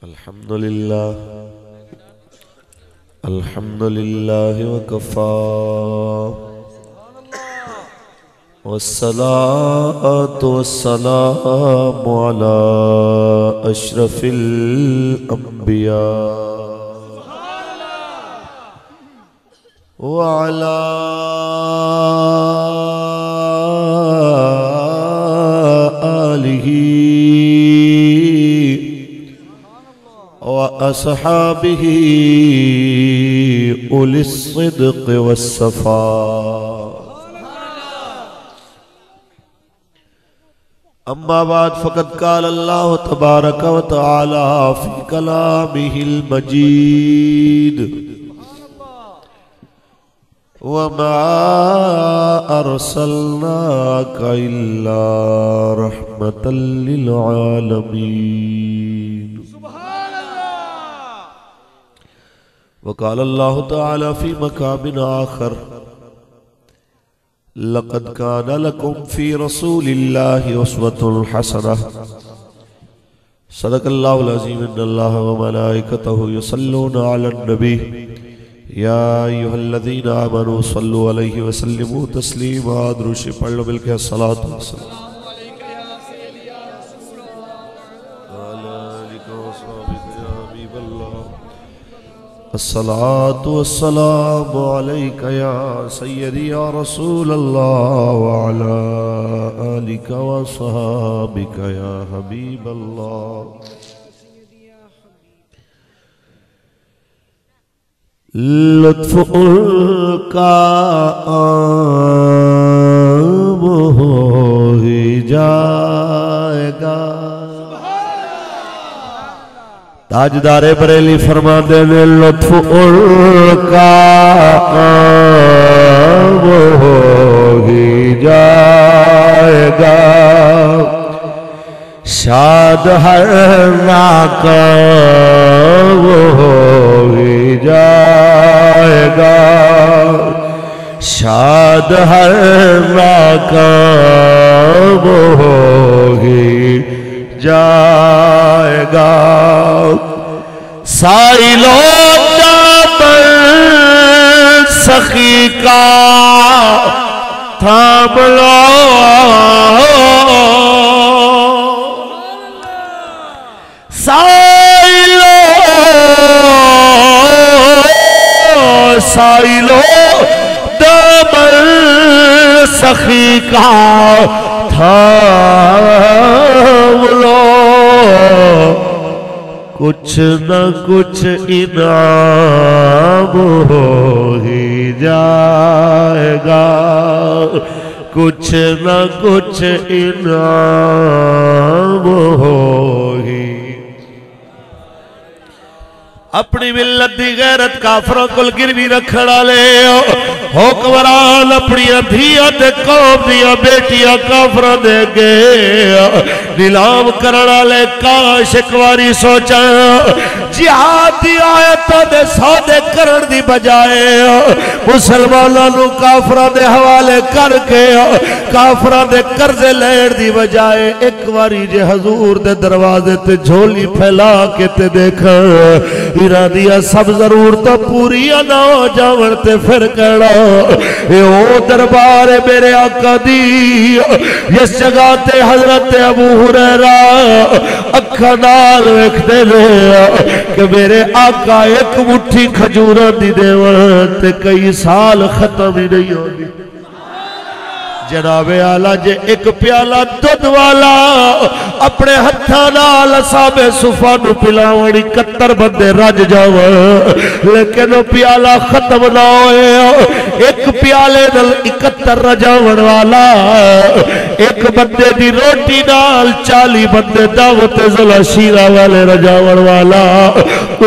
अल्हम्दुलिल्लाह वकफ़ा वस्सलातु वस्सलामु अला अशरफिल अंबिया व अला आलिही व अस्हाबिही उलिस सिद्क़ वस्सफ़ा। अम्मा बाद फ़क़द क़ाल अल्लाहु तबारक व तआला फ़ी कलामिहिल मजीद वमा अर्सलनाका इल्ला रहमतल लिल आलमीन। वक़ाल अल्लाहु तआला फ़ी मक़ामिन आख़र लक़द कान लकुम फ़ी रसूलिल्लाहि उस्वतुन हसनह। सदक़ल्लाहुल अज़ीम। इन्नल्लाह व मलाइकतहु युसल्लूना अलन नबी या अय्युहल्लज़ीना आमनू सल्लु अलैहि व सल्लिमू तस्लीमा। दुरूद शरीफ पढ़ लो मिलके अस्सलातु वस्सलाम। अस्सलातु वस्सलामु अलैका या सय्यदी या रसूल अल्लाह व अला आलिका व सहाबिका या हबीब अल्लाह। लुत्फ़ उनका आम हो ही जाएगा। ताजदारे बरेली फरमाते ने लुत्फ़ उनका आम हो ही जाएगा। शाद हर नाकाम हो ही जाएगा। शाद हर नाकाम हो ही जाएगा। साइलो दामन सखी का थाम लो। साइलो दामन सखी का थाम लो। कुछ न कुछ इनाम हो ही जाएगा। कुछ न कुछ इनाम हो ही। अपनी मिल्लत दी गैरत काफरों को गिरवी रखण वाले हुक्मरान अपनी धियां ते कौम दियां बेटियां काफरां दे अगे नीलाम करन वाले काश एक बारी सोचा जिहाद दी आयतां दे सौदे करन दी बजाए मुसलमानां नूं काफरां दे हवाले करके काफरां दे कर्जे लैण दी बजाए एक बारी जे हजूर दे दरवाजे ते झोली फैला के ते देख इरादियां सब जरूरत पूरियां ना हो जावन ते फिर कहना ए ओ दरबार मेरे आका दी। इस जगह ते हजरत अबू हुरैरा अखा नाल वेखदे ने कि मेरे आका एक मुट्ठी खजूरां दी देवन ते कई साल खत्म ही नहीं होगी। जनाबे आला जे एक प्याला दुध वाला अपने हत्था नाल साबे सुफा नूं पिलावण 71 बंदे रज जाव लेकिन वो प्याला खत्म ना होए। एक प्याले नाल 71 रजावण वाला एक बंदे दी रोटी नाल 40 बंदे दावत ज़ला शीरा वाले रजावण वाला।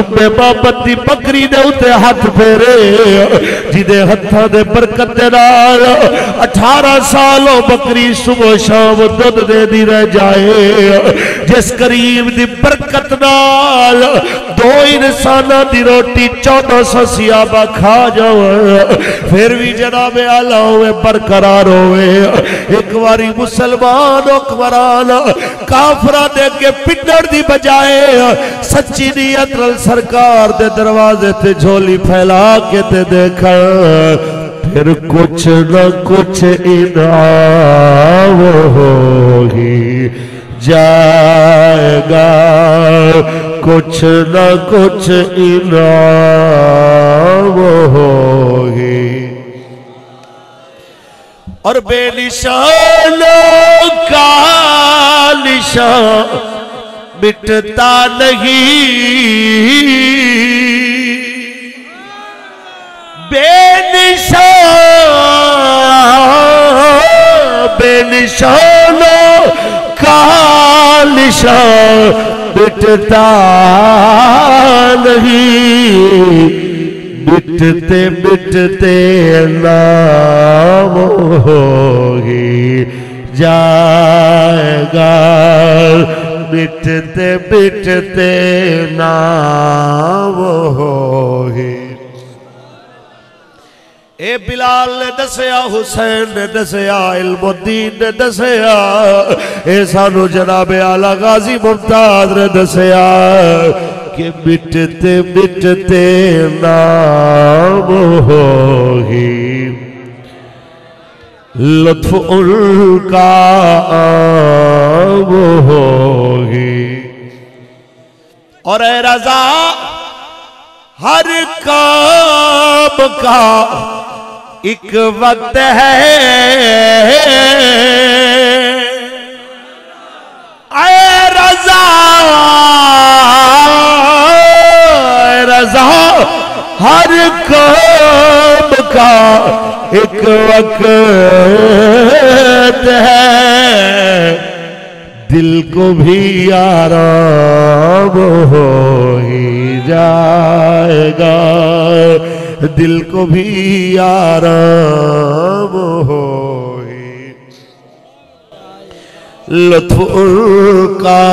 उम्मे बाबत दी बकरी दे उत्ते हाथ फेरे जिदे हत्थां दे बरकत दे नाल 18 सालों बकरी सुबह शाम दुध दे दी रह जाए। जिस करीम दी बरकत नाल दो इंसाना दी रोटी 1400 सियाबा खा जाओ फिर भी जनाब आला होवे बरकरार होवे। एक बारी मुसलमान हुक्मरान काफरा दे के पिंडर दी बजाए सच्ची नीयत नाल सरकार दे दरवाजे ते झोली फैला के ते देखा फिर कुछ न कुछ इनाम हो ही जाएगा, कुछ न कुछ इनाम होगी। और बेनिशानों का निशान मिटता नहीं, बेनिशानों का निशान मिटता नहीं, मिटते मिटते नाम होगी जाएगा, मिटते मिटते नाम होगी। ए बिलाल ने दसिया, हुसैन ने दसिया, इल्मुद्दीन ने दसिया, ए सानू जनाबे आला गाजी मुमताज ने दसिया कि मिटते मिटते नाम होगी, लुत्फ उनका आम होगी। और ए रज़ा हर काम का एक वक्त है, ऐ रज़ा रज़ा हर काम का एक वक्त है, दिल को भी आराम हो ही जाएगा, दिल को भी आराम हो ही, लुत्फ उनका